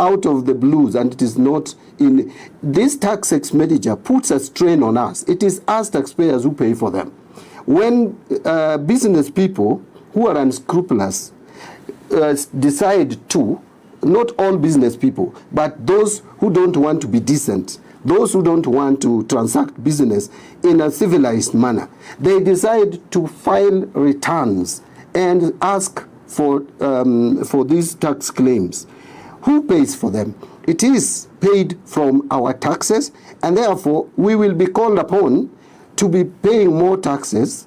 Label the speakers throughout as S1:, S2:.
S1: out of the blues, and it is not in this tax expenditure puts a strain on us. It is us taxpayers who pay for them. When business people who are unscrupulous decide to, not all business people, but those who don't want to be decent, those who don't want to transact business in a civilized manner, they decide to file returns and ask for these tax claims. Who pays for them? It is paid from our taxes, and therefore we will be called upon to be paying more taxes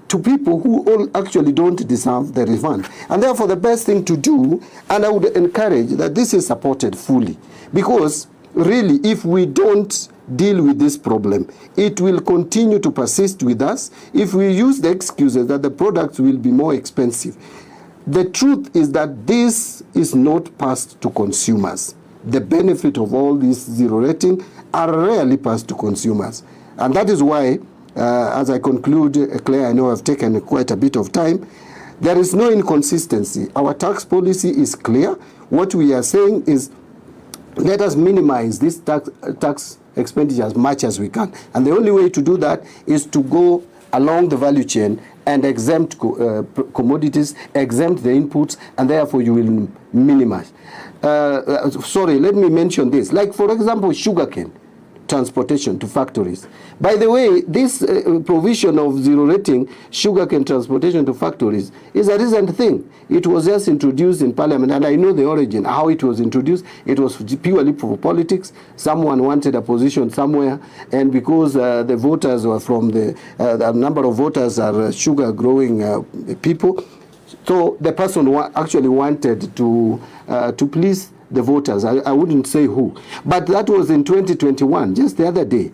S1: to people who all actually don't deserve the refund. And therefore the best thing to do, and I would encourage that this is supported fully, because really, if we don't deal with this problem, it will continue to persist with us if we use the excuses that the products will be more expensive. The truth is that this is not passed to consumers. The benefit of all this zero rating are rarely passed to consumers. And that is why, as I conclude, Claire, I know I've taken quite a bit of time, there is no inconsistency. Our tax policy is clear. What we are saying is, let us minimize this tax expenditure as much as we can. And the only way to do that is to go along the value chain and exempt commodities, exempt the inputs, and therefore you will minimize. Sorry, let me mention this. Like, for example, sugarcane transportation to factories. By the way, this provision of zero rating sugarcane transportation to factories is a recent thing. It was just introduced in Parliament, and I know the origin, how it was introduced. It was purely for politics. Someone wanted a position somewhere, and because the voters were from the number of voters are sugar-growing people, so the person actually wanted to please the voters. I wouldn't say who, but that was in 2021, just the other day.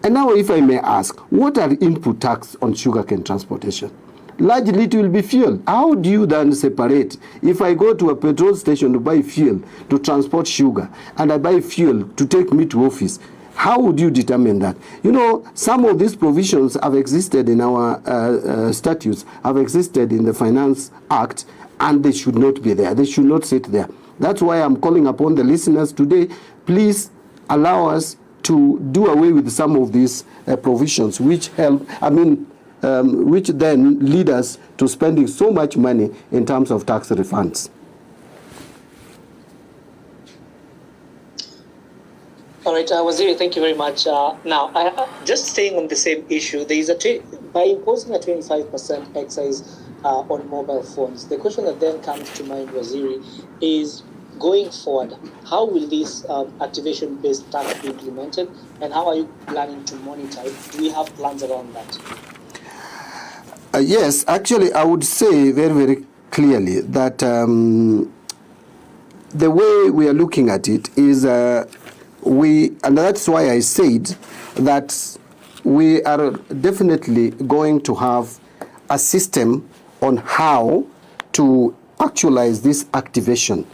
S1: And now, if I may ask, what are input tax on sugarcane transportation? Largely it will be fuel. How do you then separate? If I go to a petrol station to buy fuel to transport sugar, and I buy fuel to take me to office, how would you determine that? You know, some of these provisions have existed in our statutes, have existed in the Finance Act, and they should not be there. They should not sit there. That's why I'm calling upon the listeners today, please allow us to do away with some of these provisions which help, which then lead us to spending so much money in terms of tax refunds.
S2: All right, Waziri, thank you very much. Now, just staying on the same issue, there is by imposing a 25% excise on mobile phones, the question that then comes to mind, Waziri, is going forward, how will this activation-based tax be implemented, and how are you planning to monitor it? Do we have plans around that?
S1: Yes, actually, I would say very, very clearly that the way we are looking at it is and that's why I said that we are definitely going to have a system on how to actualize this activation.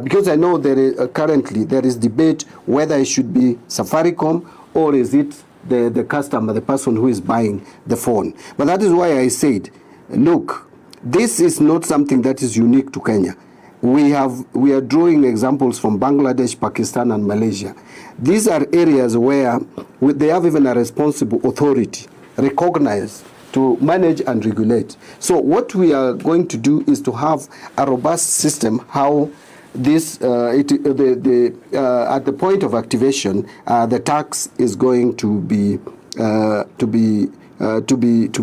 S1: Because I know there is, currently there is debate whether it should be Safaricom or is it the customer, the person who is buying the phone. But that is why I said, look, this is not something that is unique to Kenya. We are drawing examples from Bangladesh, Pakistan, and Malaysia. These are areas where they have even a responsible authority recognized to manage and regulate. So what we are going to do is to have a robust system how this at the point of activation the tax is going to be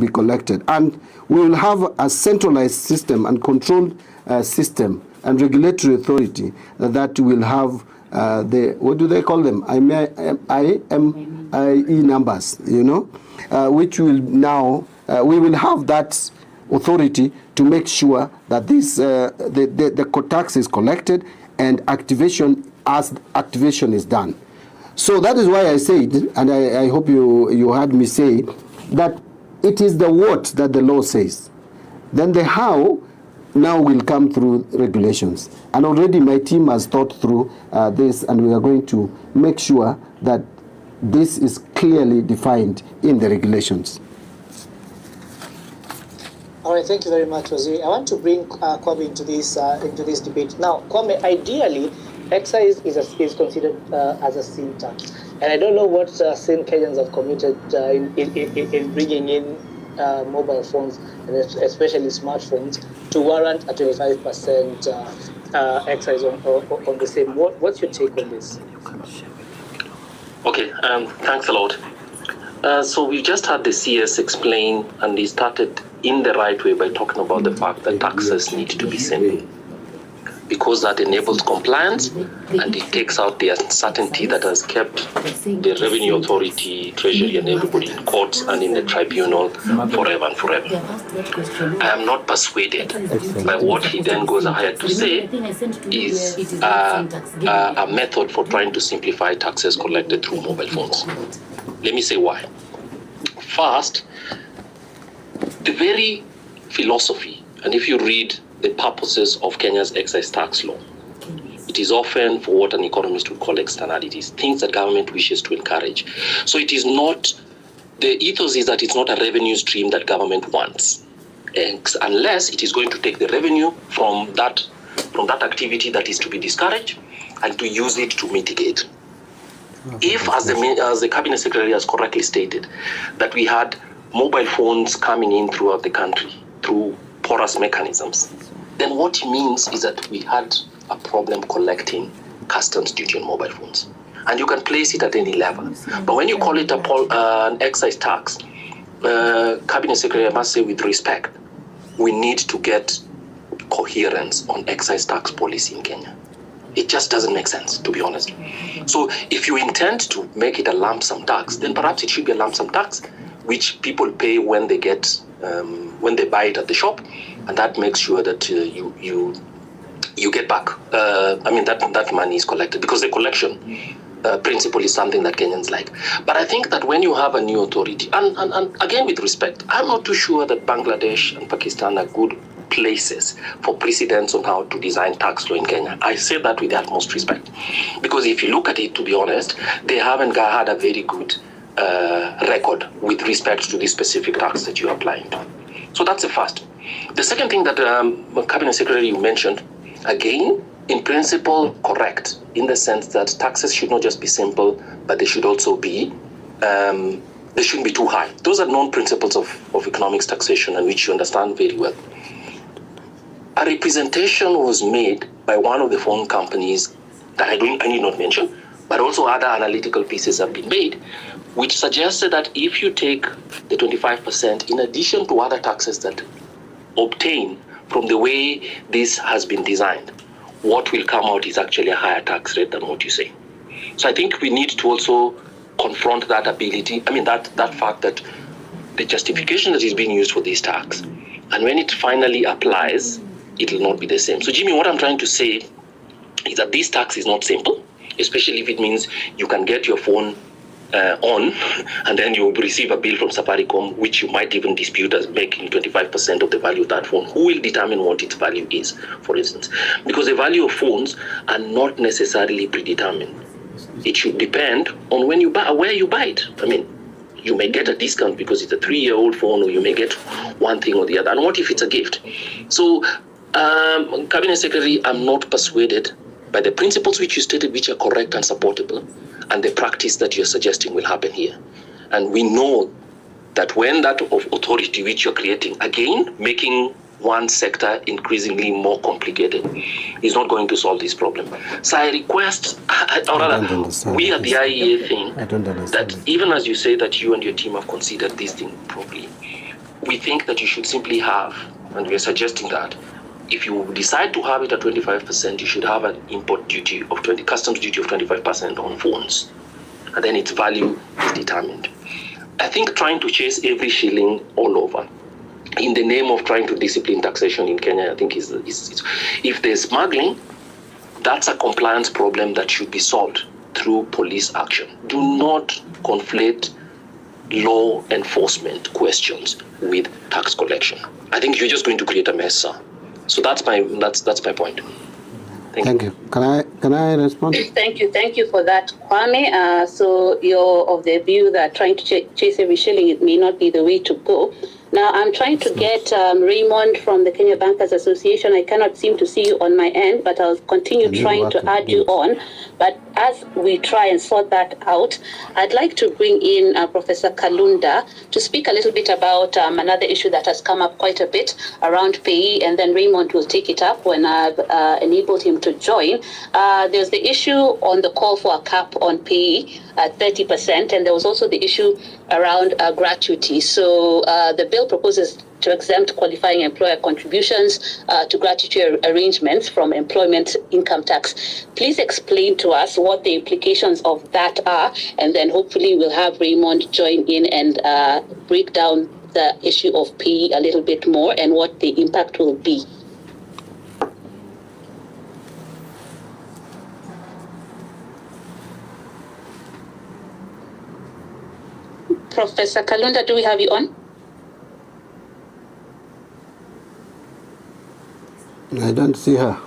S1: collected, and we will have a centralized system and controlled system and regulatory authority that will have what do they call them? IMEI numbers, you know, which will now we will have that authority to make sure that this the tax is collected and activation is done. So that is why I said, and I hope you heard me say, that it is the what that the law says. Then the how now will come through regulations. And already my team has thought through this, and we are going to make sure that this is clearly defined in the regulations.
S2: All right, thank you very much, Waziri. I want to bring Kwame into this debate. Now, Kwame, ideally, excise is considered as a sin tax. And I don't know what sin Kenyans have committed in bringing in mobile phones, and especially smartphones, to warrant a 25% excise on the same. What's your take on this?
S3: Okay, thanks a lot. So we just had the CS explain, and he started in the right way by talking about the fact that taxes need to be simple, because that enables compliance and it takes out the uncertainty that has kept the Revenue Authority, Treasury, and everybody in courts and in the tribunal forever and forever. I am not persuaded by what he then goes ahead to say is a method for trying to simplify taxes collected through mobile phones. Let me say why. First, the very philosophy, and if you read the purposes of Kenya's excise tax law, it is often for what an economist would call externalities, things that government wishes to encourage. So it is not, the ethos is that it's not a revenue stream that government wants, unless it is going to take the revenue from that activity that is to be discouraged and to use it to mitigate. If, as the Cabinet Secretary has correctly stated, that we had mobile phones coming in throughout the country through porous mechanisms, then what it means is that we had a problem collecting customs duty on mobile phones. And you can place it at any level. But when you call it an excise tax, Cabinet Secretary, I must say with respect, we need to get coherence on excise tax policy in Kenya. It just doesn't make sense, to be honest. So if you intend to make it a lump sum tax, then perhaps it should be a lump sum tax, which people pay when they get when they buy it at the shop, and that makes sure that you get back. That money is collected, because the collection principle is something that Kenyans like. But I think that when you have a new authority, and again with respect, I'm not too sure that Bangladesh and Pakistan are good places for precedents on how to design tax law in Kenya. I say that with the utmost respect, because if you look at it, to be honest, they haven't had a very good record with respect to the specific tax that you're applying to. So that's the first. The second thing that Cabinet Secretary you mentioned, again, in principle, correct, in the sense that taxes should not just be simple, but they should also be, they shouldn't be too high. Those are known principles of economics taxation, and which you understand very well. A representation was made by one of the phone companies that I need not mention, but also other analytical pieces have been made, which suggested that if you take the 25%, in addition to other taxes that obtain from the way this has been designed, what will come out is actually a higher tax rate than what you say. So I think we need to also confront that ability, that fact that the justification that is being used for this tax, and when it finally applies, it will not be the same. So Jimmy, what I'm trying to say is that this tax is not simple, especially if it means you can get your phone on, and then you receive a bill from Safaricom, which you might even dispute as making 25% of the value of that phone. Who will determine what its value is, for instance? Because the value of phones are not necessarily predetermined. It should depend on when you buy, where you buy it. You may get a discount because it's a 3-year-old phone, or you may get one thing or the other. And what if it's a gift? So, Cabinet Secretary, I'm not persuaded by the principles which you stated, which are correct and supportable, and the practice that you're suggesting will happen here. And we know that when that authority which you're creating, again, making one sector increasingly more complicated, is not going to solve this problem. So I request, or rather, we at the IEA think that even as you say that you and your team have considered this thing properly, we think that you should simply have, and we are suggesting that, if you decide to have it at 25%, you should have an import duty of customs duty of 25% on phones, and then its value is determined. I think trying to chase every shilling all over in the name of trying to discipline taxation in Kenya, I think is if there's smuggling, that's a compliance problem that should be solved through police action. Do not conflate law enforcement questions with tax collection. I think you're just going to create a mess, sir. So that's my point.
S1: Thank you. Can I respond?
S4: Thank you for that, Kwame. So you're of the view that trying to chase every shilling, it may not be the way to go. Now, I'm trying to get Raymond from the Kenya Bankers Association. I cannot seem to see you on my end, but I'll continue trying to add you on. But as we try and sort that out, I'd like to bring in Professor Kalunda to speak a little bit about another issue that has come up quite a bit around pay, and then Raymond will take it up when I've enabled him to join. There's the issue on the call for a cap on pay at 30%, and there was also the issue around gratuity. So the bill proposes to exempt qualifying employer contributions to gratuity arrangements from employment income tax. Please explain to us what the implications of that are, and then hopefully we'll have Raymond join in and break down the issue of pay a little bit more and what the impact will be. Professor Kalunda, do we have you on?
S1: I don't see her.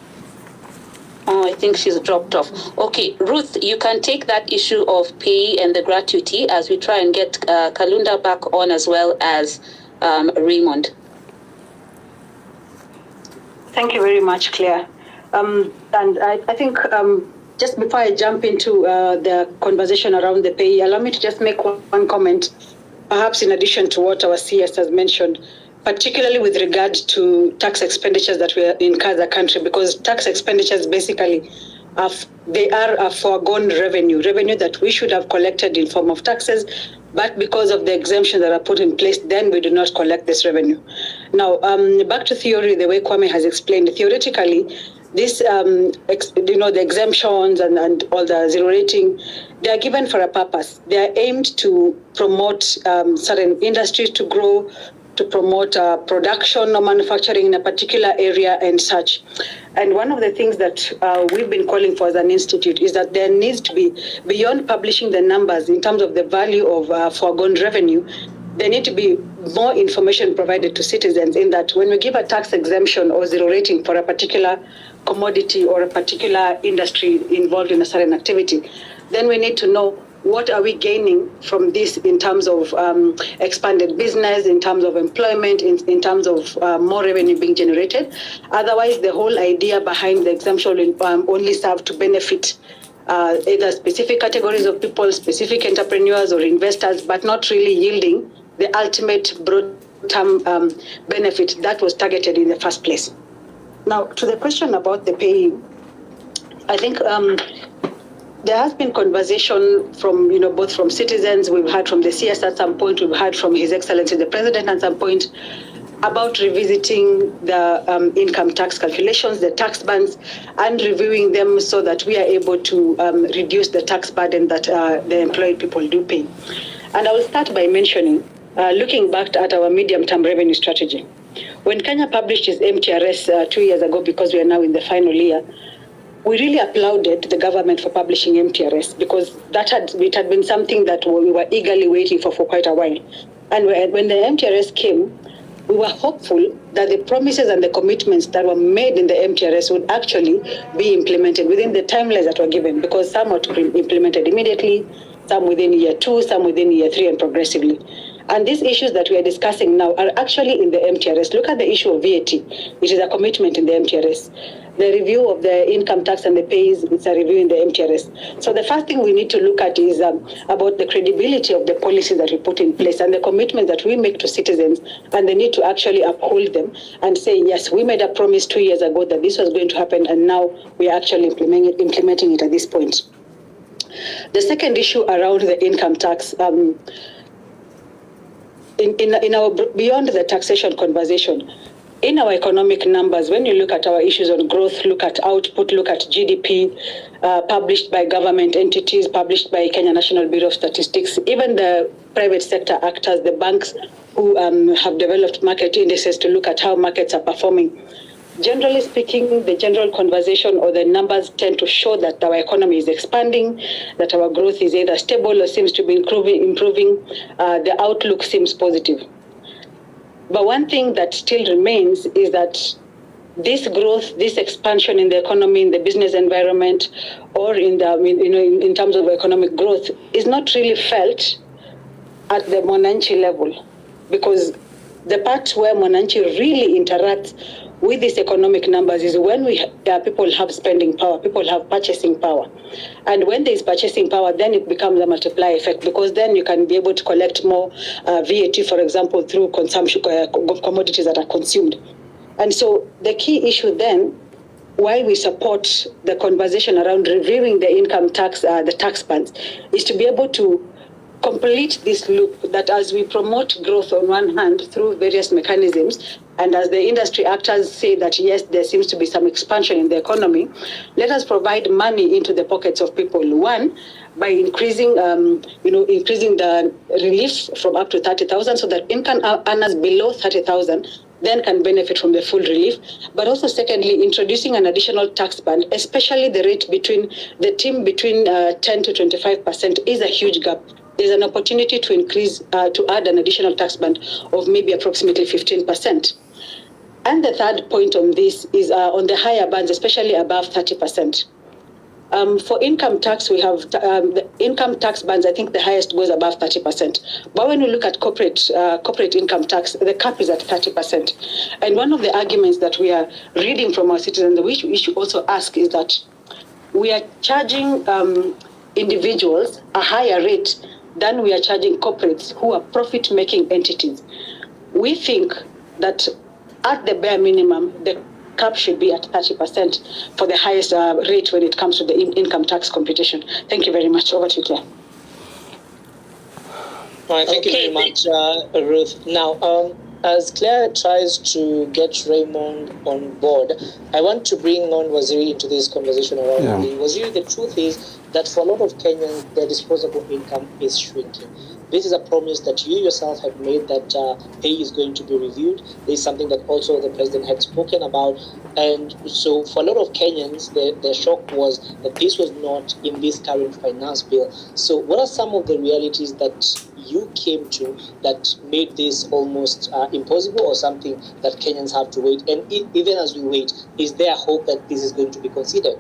S4: Oh, I think she's dropped off. Okay, Ruth, you can take that issue of pay and the gratuity as we try and get Kalunda back on, as well as Raymond.
S5: Thank you very much, Claire. And I think just before I jump into the conversation around the pay, allow me to just make one comment, perhaps in addition to what our CS has mentioned, particularly with regard to tax expenditures that we incur as a country, because tax expenditures basically they are a foregone revenue that we should have collected in form of taxes, but because of the exemptions that are put in place, then we do not collect this revenue. Now, back to theory, the way Kwame has explained, theoretically, this, the exemptions and all the zero rating, they are given for a purpose. They are aimed to promote certain industries to grow, to promote production or manufacturing in a particular area and such. And one of the things that we've been calling for as an institute is that there needs to be, beyond publishing the numbers in terms of the value of foregone revenue, there need to be more information provided to citizens, in that when we give a tax exemption or zero rating for a particular commodity or a particular industry involved in a certain activity, then we need to know what are we gaining from this in terms of expanded business, in terms of employment, in terms of more revenue being generated. Otherwise, the whole idea behind the exemption will only serve to benefit either specific categories of people, specific entrepreneurs or investors, but not really yielding the ultimate broad-term benefit that was targeted in the first place. Now, to the question about the pay, I think there has been conversation from, both from citizens, we've heard from the CS at some point, we've heard from His Excellency the President at some point, about revisiting the income tax calculations, the tax bands, and reviewing them so that we are able to reduce the tax burden that the employed people do pay. And I will start by mentioning, looking back at our medium-term revenue strategy. When Kenya published its MTRS 2 years ago, because we are now in the final year, we really applauded the government for publishing MTRS, because it had been something that we were eagerly waiting for quite a while. And when the MTRS came, we were hopeful that the promises and the commitments that were made in the MTRS would actually be implemented within the timelines that were given, because some were to be implemented immediately, some within year 2, some within year 3, and progressively. And these issues that we are discussing now are actually in the MTRS. Look at the issue of VAT, which is a commitment in the MTRS. The review of the income tax and the pays, it's a review in the MTRS. So the first thing we need to look at is about the credibility of the policies that we put in place and the commitment that we make to citizens, and the need to actually uphold them and say, yes, we made a promise 2 years ago that this was going to happen, and now we are actually implementing it at this point. The second issue around the income tax, in our beyond the taxation conversation, in our economic numbers, when you look at our issues on growth, look at output, look at GDP, published by government entities, published by Kenya National Bureau of Statistics, even the private sector actors, the banks who have developed market indices to look at how markets are performing. Generally speaking, the general conversation or the numbers tend to show that our economy is expanding, that our growth is either stable or seems to be improving. The outlook seems positive. But one thing that still remains is that this growth, this expansion in the economy, in the business environment, or in terms of economic growth, is not really felt at the Mwananchi level, because the part where Mwananchi really interacts with these economic numbers is when people have spending power, people have purchasing power. And when there is purchasing power, then it becomes a multiplier effect, because then you can be able to collect more VAT, for example, through consumption commodities that are consumed. And so the key issue then, why we support the conversation around reviewing the income tax, the tax bands, is to be able to complete this loop, that as we promote growth on one hand through various mechanisms, and as the industry actors say that yes, there seems to be some expansion in the economy, let us provide money into the pockets of people. One, by increasing the relief from up to 30,000, so that income earners below 30,000 then can benefit from the full relief. But also secondly, introducing an additional tax band, especially the rate between 10 to 25% is a huge gap. There's an opportunity to increase, to add an additional tax band of maybe approximately 15%. And the third point on this is on the higher bands, especially above 30%. For income tax, we have the income tax bands, I think the highest goes above 30%. But when we look at corporate income tax, the cap is at 30%. And one of the arguments that we are reading from our citizens, which we should also ask, is that we are charging individuals a higher rate than we are charging corporates who are profit-making entities. We think that at the bare minimum, the cap should be at 30% for the highest rate when it comes to the income tax computation. Thank you very much. Over to you, Claire.
S2: All right, thank you very much, Ruth. Now, as Claire tries to get Raymond on board, I want to bring on Waziri into this conversation around the Waziri. The truth is that for a lot of Kenyans, their disposable income is shrinking. This is a promise that you yourself have made, that pay is going to be reviewed. This is something that also the president had spoken about. And so for a lot of Kenyans, their shock was that this was not in this current finance bill. So what are some of the realities that you came to that made this almost impossible, or something that Kenyans have to wait? And even as we wait, is there hope that this is going to be considered?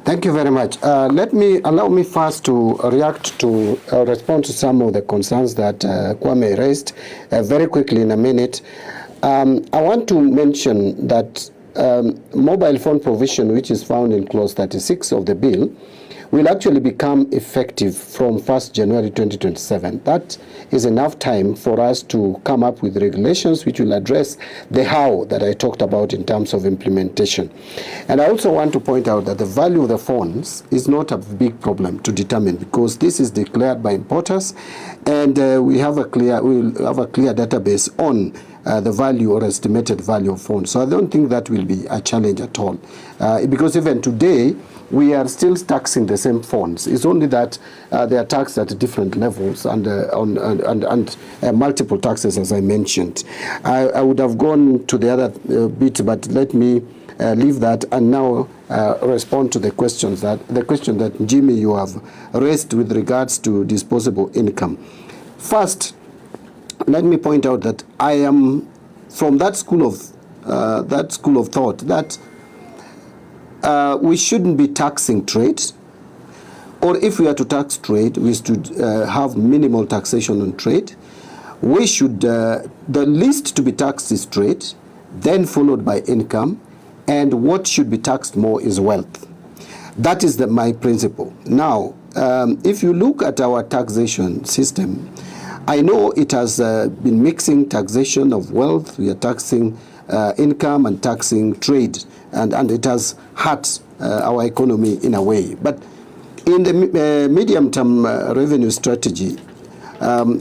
S1: Thank you very much. Allow me first to react to respond to some of the concerns that Kwame raised very quickly in a minute. I want to mention that mobile phone provision, which is found in clause 36 of the bill, will actually become effective from 1st January 2027. That is enough time for us to come up with regulations which will address the how that I talked about in terms of implementation. And I also want to point out that the value of the phones is not a big problem to determine, because this is declared by importers, and we'll have a clear database on the value or estimated value of phones. So I don't think that will be a challenge at all, because even today, we are still taxing the same phones. It's only that they are taxed at different levels and multiple taxes, as I mentioned. I would have gone to the other bit, but let me leave that and now respond to the question that Jimmy, you have raised with regards to disposable income. First, let me point out that I am from that school of thought that we shouldn't be taxing trade, or if we are to tax trade, we should have minimal taxation on trade. We should, the least to be taxed is trade, then followed by income, and what should be taxed more is wealth. That is my principle. Now, if you look at our taxation system, I know it has been mixing taxation of wealth. We are taxing income and taxing trade, and it has hurt our economy in a way. But in the medium-term revenue strategy,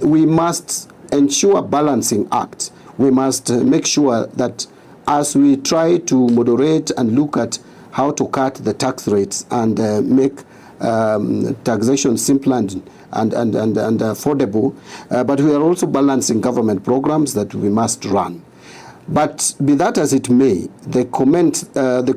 S1: we must ensure balancing act. We must make sure that as we try to moderate and look at how to cut the tax rates and make taxation simple and affordable, but we are also balancing government programs that we must run. But be that as it may, the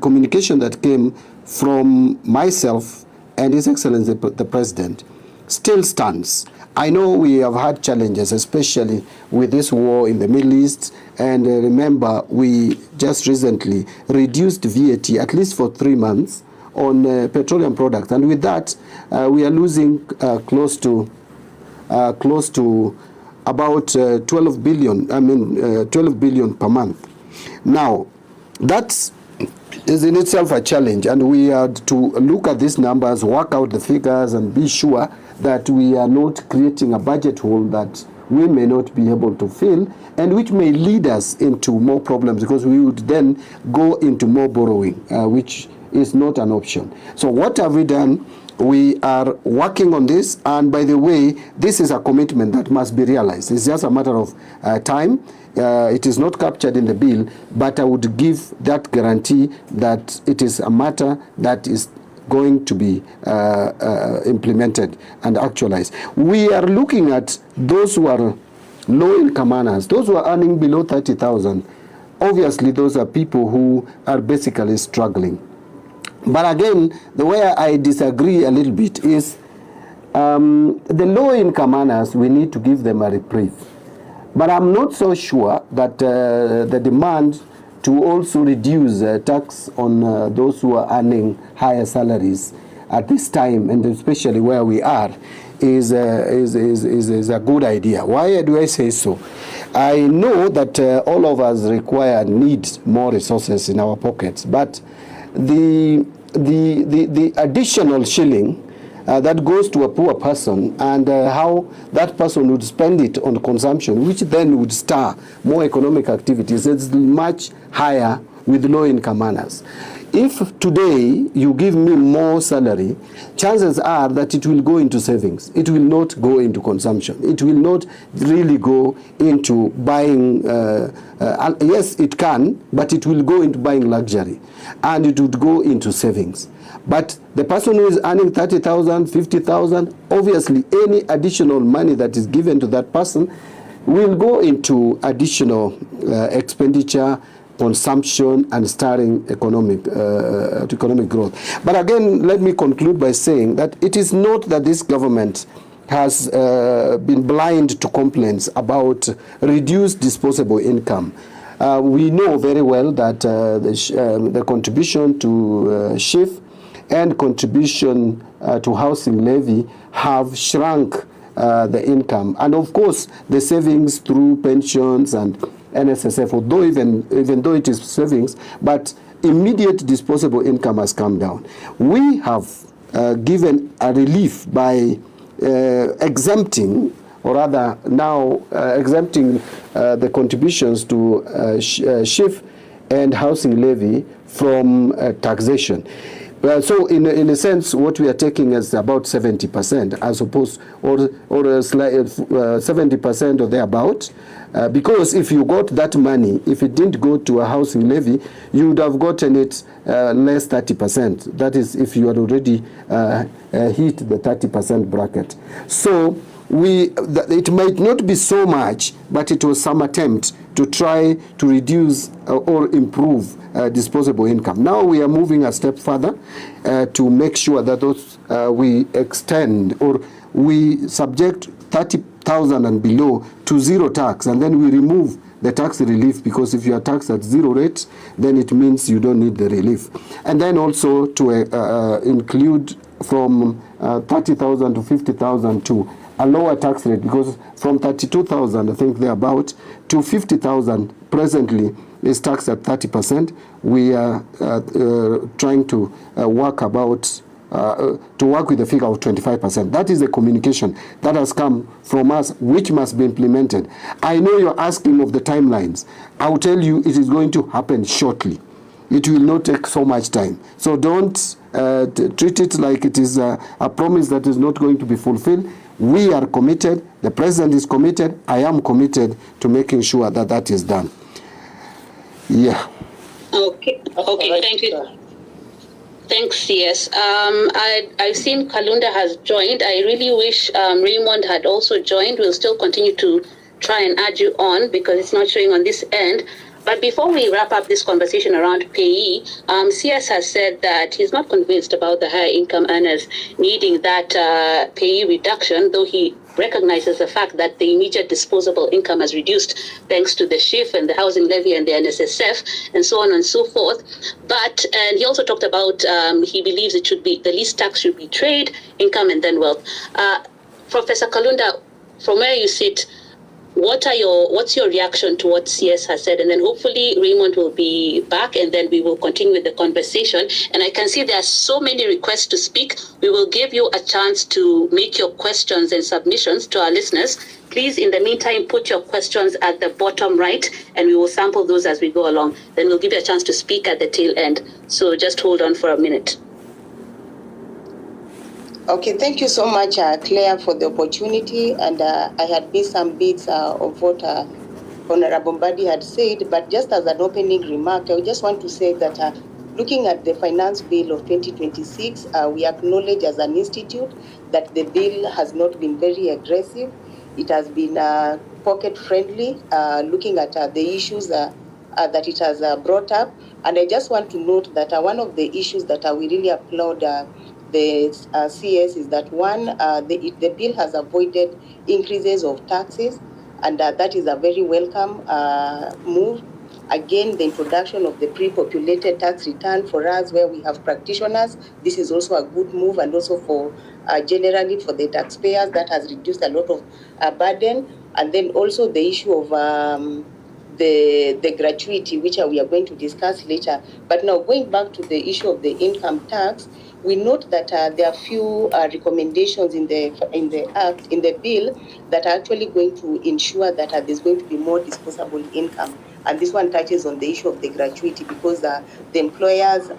S1: communication that came from myself and His Excellency the President still stands. I know we have had challenges, especially with this war in the Middle East. And remember, we just recently reduced VAT, at least for 3 months, on petroleum products. And with that, we are losing close to about 12 billion per month. Now, that is in itself a challenge, and we had to look at these numbers, work out the figures, and be sure that we are not creating a budget hole that we may not be able to fill, and which may lead us into more problems, because we would then go into more borrowing, which is not an option. So what have we done? We are working on this, and by the way, this is a commitment that must be realized. It's just a matter of time. It is not captured in the bill, but I would give that guarantee that it is a matter that is going to be implemented and actualized. We are looking at those who are low-income earners, those who are earning below 30,000. Obviously, those are people who are basically struggling. But again, the way I disagree a little bit is the low-income earners, we need to give them a reprieve. But I'm not so sure that the demand to also reduce tax on those who are earning higher salaries at this time, and especially where we are, is a good idea. Why do I say so? I know that all of us need more resources in our pockets, but the additional shilling that goes to a poor person, and how that person would spend it on consumption, which then would stir more economic activities, it's much higher with low-income earners. If today you give me more salary, chances are that it will go into savings. It will not go into consumption. It will not really go into buying, yes, it can, but it will go into buying luxury, and it would go into savings. But the person who is earning 30,000, 50,000, obviously any additional money that is given to that person will go into additional expenditure, consumption, and stirring economic growth. But again, let me conclude by saying that it is not that this government has been blind to complaints about reduced disposable income. We know very well that the contribution to SHIF and contribution to housing levy have shrunk the income. And of course, the savings through pensions and NSSF, although even though it is savings, but immediate disposable income has come down. We have given a relief by exempting, or rather now exempting the contributions to SHIF and housing levy from taxation. So in a sense, what we are taking is about 70%, as opposed, or 70% or thereabout, because if you got that money, if it didn't go to a housing levy, you would have gotten it less 30%. That is, if you had already hit the 30% bracket. So it might not be so much, but it was some attempt to try to reduce or improve disposable income. Now we are moving a step further to make sure that those we extend, or we subject 30,000 and below to zero tax, and then we remove the tax relief, because if you are taxed at zero rate, then it means you don't need the relief. And then also to include from 30,000 to 50,000 to a lower tax rate, because from 32,000, I think thereabout, to 50,000 presently is taxed at 30%. We are trying to work with the figure of 25%. That is the communication that has come from us, which must be implemented. I know you're asking of the timelines. I will tell you it is going to happen shortly. It will not take so much time. So don't treat it like it is a promise that is not going to be fulfilled. We are committed. The president is committed. I am committed to making sure that that is done. Yeah.
S4: Okay, thank you. Thanks, CS. I've seen Kalunda has joined. I really wish Raymond had also joined. We'll still continue to try and add you on because it's not showing on this end. But before we wrap up this conversation around payee, CS has said that he's not convinced about the higher income earners needing that payee reduction, though he recognizes the fact that the immediate disposable income has reduced thanks to the SHIF and the housing levy and the NSSF and so on and so forth. But, and he also talked about, he believes it should be, the least tax should be trade, income, and then wealth. Professor Kalunda, from where you sit, what's your reaction to what CS has said? And then hopefully Raymond will be back, and then we will continue with the conversation. And I can see there are so many requests to speak. We will give you a chance to make your questions and submissions to our listeners. Please, in the meantime, put your questions at the bottom right, and we will sample those as we go along. Then we'll give you a chance to speak at the tail end. So just hold on for a minute.
S6: Okay, thank you so much, Claire, for the opportunity. And I had missed some bits of what Honorable Mbadi had said, but just as an opening remark, I just want to say that looking at the Finance Bill of 2026, we acknowledge as an institute that the bill has not been very aggressive. It has been pocket-friendly, looking at the issues that it has brought up. And I just want to note that one of the issues that we really applaud the CS is that one, the bill has avoided increases of taxes, and that is a very welcome move. Again, the introduction of the pre-populated tax return for us, where we have practitioners, this is also a good move, and also for generally for the taxpayers, that has reduced a lot of burden. And then also the issue of the gratuity, which we are going to discuss later. But now going back to the issue of the income tax, we note that there are few recommendations in the bill that are actually going to ensure that there's going to be more disposable income. And this one touches on the issue of the gratuity, because the employer's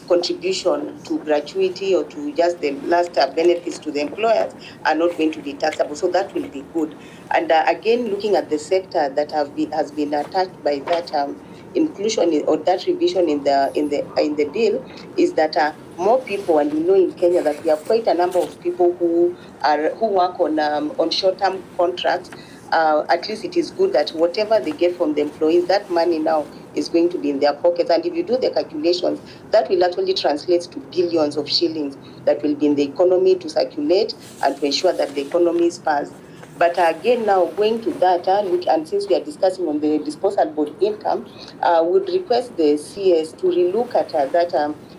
S6: contribution to gratuity or to just the last benefits to the employers are not going to be taxable. So that will be good. And again, looking at the sector that has been touched by that inclusion or that revision in the bill, is that more people, and we know in Kenya that we have quite a number of people who work on short-term contracts. At least it is good that whatever they get from the employees, that money now is going to be in their pockets. And if you do the calculations, that will actually translate to billions of shillings that will be in the economy to circulate and to ensure that the economy spurs. But again, now going to that, and since we are discussing on the disposable income, would request the CS to relook at that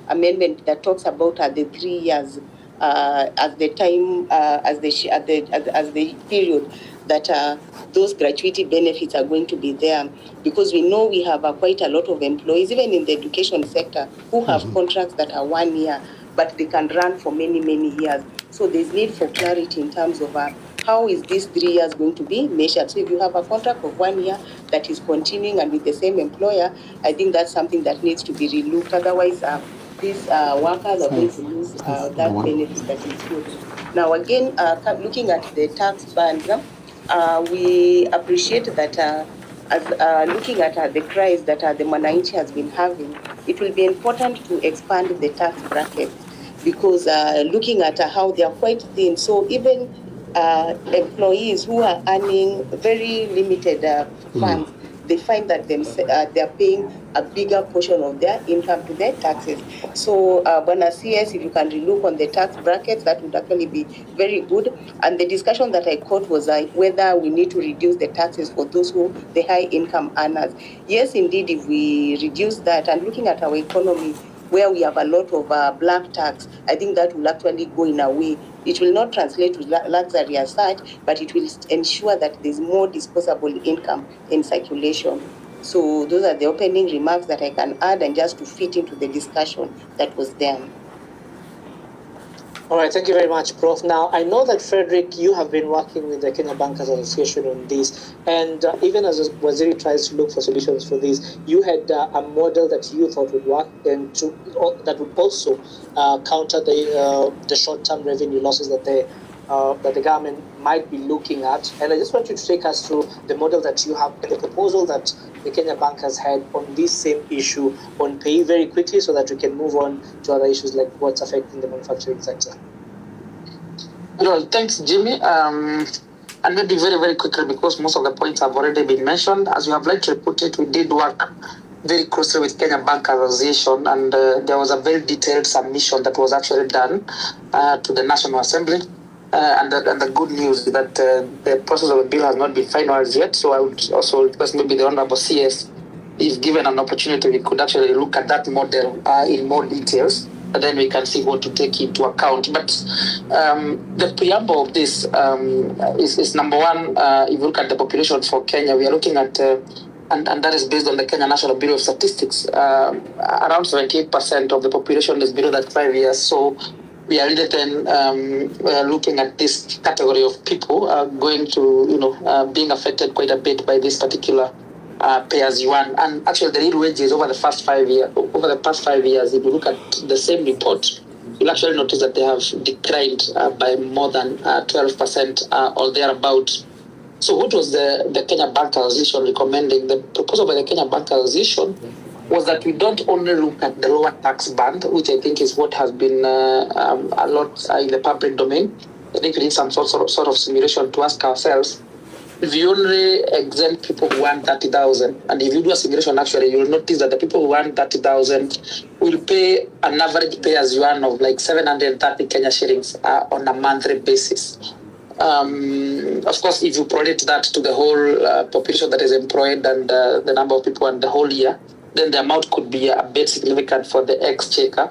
S6: amendment that talks about the 3 years as the time, as the period that those gratuity benefits are going to be there, because we know we have quite a lot of employees, even in the education sector, who have contracts that are 1 year, but they can run for many, many years. So there's need for clarity in terms of how is this 3 years going to be measured. So if you have a contract of 1 year that is continuing and with the same employer, I think that's something that needs to be relooked. Otherwise, these workers are going to lose that benefit that is good. Now again, looking at the tax bands, we appreciate that as looking at the cries that the Mwananchi has been having, it will be important to expand the tax bracket, because looking at how they are quite thin. So even employees who are earning very limited funds, they find that they are paying a bigger portion of their income to their taxes. So, Bwana CS, if you can relook on the tax brackets, that would actually be very good. And the discussion that I caught was whether we need to reduce the taxes for those the high income earners. Yes, indeed, if we reduce that, and looking at our economy, where we have a lot of black tax, I think that will actually go in a way. It will not translate to luxury as such, but it will ensure that there's more disposable income in circulation. So those are the opening remarks that I can add, and just to fit into the discussion that was there.
S2: All right, thank you very much, Prof. Now, I know that, Frederick, you have been working with the Kenya Bankers Association on this, and even as Waziri tries to look for solutions for this, you had a model that you thought would work, and that would also counter the short-term revenue losses that the government might be looking at. And I just want you to take us through the model that you have and the proposal that the Kenya Bankers had on this same issue on pay very quickly, so that we can move on to other issues like what's affecting the manufacturing sector.
S7: Well, thanks, Jimmy. And maybe very, very quickly, because most of the points have already been mentioned. As you have rightly put it, we did work very closely with Kenya Bankers Association, and there was a very detailed submission that was actually done to the National Assembly. And the good news is that the process of the bill has not been finalized yet. So I would also request maybe the Honorable CS, if given an opportunity, we could actually look at that model in more details then we can see what to take into account. But the preamble of this is number one, if you look at the population for Kenya, we are looking at, and that is based on the Kenya National Bureau of Statistics, around 78% of the population is below that 5 years. So we are really then looking at this category of people going to, being affected quite a bit by this particular pay as you earn. And actually the real wages over the past 5 years, if you look at the same report, you'll actually notice that they have declined by more than 12% or thereabout. So what was the Kenya Bank Association recommending? The proposal by the Kenya Bank Association was that we don't only look at the lower tax band, which I think is what has been a lot in the public domain. I think we need some sort of simulation to ask ourselves, if you only exempt people who earn 30,000, and if you do a simulation, actually, you'll notice that the people who earn 30,000 will pay an average pay as you earn of like 730 Kenya shillings on a monthly basis. Of course, if you prorate that to the whole population that is employed and the number of people in the whole year, then the amount could be a bit significant for the exchequer.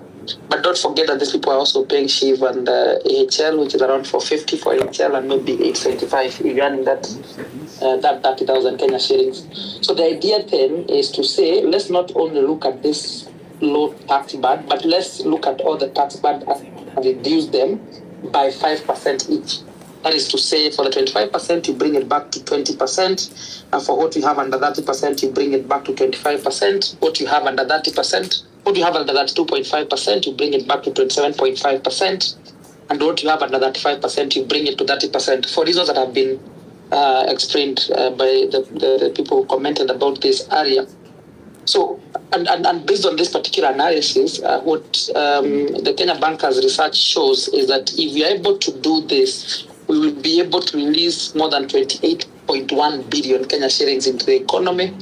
S7: But don't forget that these people are also paying SHIV and AHL, which is around 450 for AHL and maybe 875 if you're earning that 30,000 Kenya shillings. So the idea then is to say, let's not only look at this low tax band, but let's look at all the tax band and reduce them by 5% each. That is to say, for the 25%, you bring it back to 20%. And for what you have under 30%, you bring it back to 25%. What you have under 30%, what you have under that 2.5%, you bring it back to 27.5%. And what you have under that 5%, you bring it to 30%. For reasons that have been explained by the people who commented about this area. So, and based on this particular analysis, what the Kenya Bankers research shows is that if we are able to do this, we will be able to release more than 28.1 billion Kenya shillings into the economy,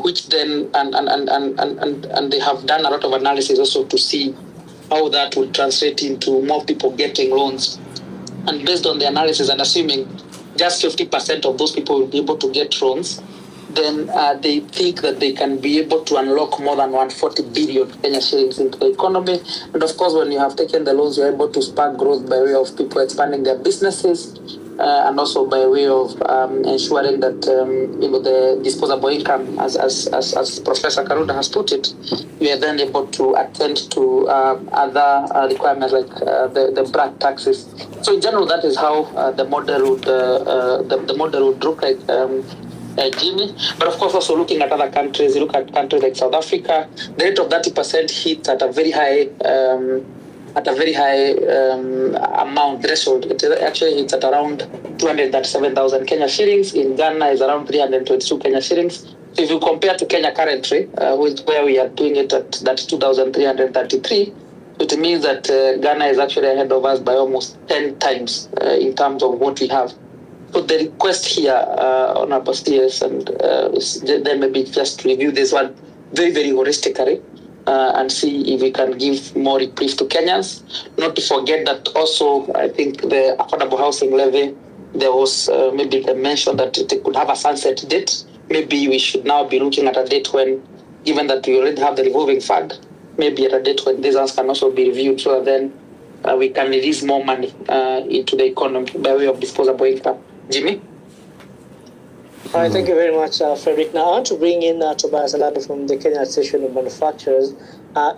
S7: which then, and they have done a lot of analysis also to see how that will translate into more people getting loans. And based on the analysis and assuming just 50% of those people will be able to get loans, then they think that they can be able to unlock more than 140 billion Kenya shillings into the economy. And of course, when you have taken the loans, you're able to spark growth by way of people expanding their businesses, and also by way of ensuring that the disposable income, as Professor Karuda has put it, we are then able to attend to other requirements like the BRAC taxes. So in general, that is how the model would look like. Jimmy, but of course also looking at other countries, you look at countries like South Africa, the rate of 30% hits at a very high amount threshold. It actually hits at around 237,000 Kenya shillings. In Ghana is around 322 Kenya shillings. So if you compare to Kenya currently, where we are doing it at that 2,333, it means that Ghana is actually ahead of us by almost 10 times in terms of what we have. So the request here on our PS and then maybe just review this one very, very holistically and see if we can give more reprieve to Kenyans. Not to forget that also, I think the affordable housing levy, there was maybe the mention that it could have a sunset date. Maybe we should now be looking at a date when, given that we already have the revolving fund, maybe at a date when these ones can also be reviewed so that then we can release more money into the economy by way of disposable income. Jimmy?
S2: All right, thank you very much, Frederick. Now, I want to bring in Tobias Alado from the Kenya Association of Manufacturers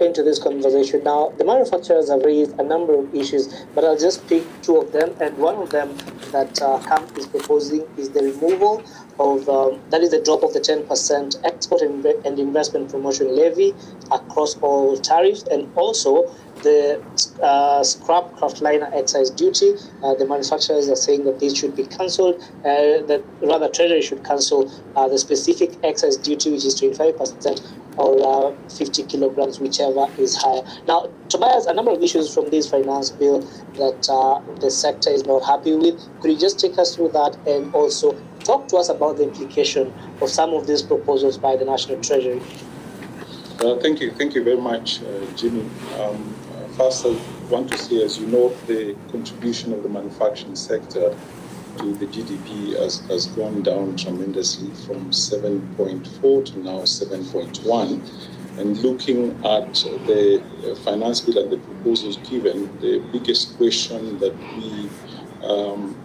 S2: into this conversation. Now, the manufacturers have raised a number of issues, but I'll just pick two of them. And one of them that CAMP is proposing is the removal of, that is the drop of the 10% export and investment promotion levy across all tariffs, and also the scrap kraftliner excise duty. The manufacturers are saying that this should be cancelled, that rather Treasury should cancel the specific excise duty, which is 25% or 50 kilograms, whichever is higher. Now, Tobias, a number of issues from this finance bill that the sector is not happy with. Could you just take us through that and also talk to us about the implication of some of these proposals by the National Treasury?
S8: Thank you very much, Jimmy. First, I want to say, as you know, the contribution of the manufacturing sector to the GDP has gone down tremendously from 7.4 to now 7.1. And looking at the finance bill and the proposals given, the biggest question that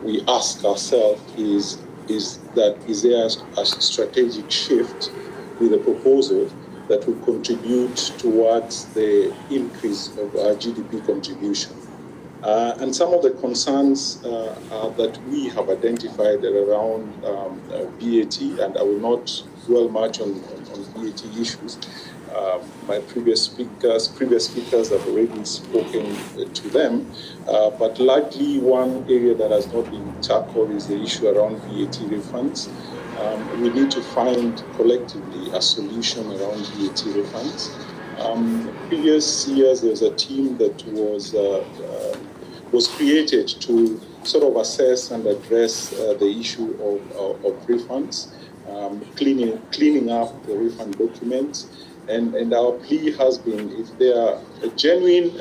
S8: we ask ourselves is there a strategic shift with the proposal that will contribute towards the increase of our GDP contribution? And some of the concerns that we have identified are around VAT, and I will not dwell much on VAT issues. My previous speakers have already spoken to them, but largely one area that has not been tackled is the issue around VAT refunds. We need to find collectively a solution around VAT refunds. Previous years, there was a team that was created to sort of assess and address the issue of refunds, cleaning up the refund documents. And our plea has been, if there are genuine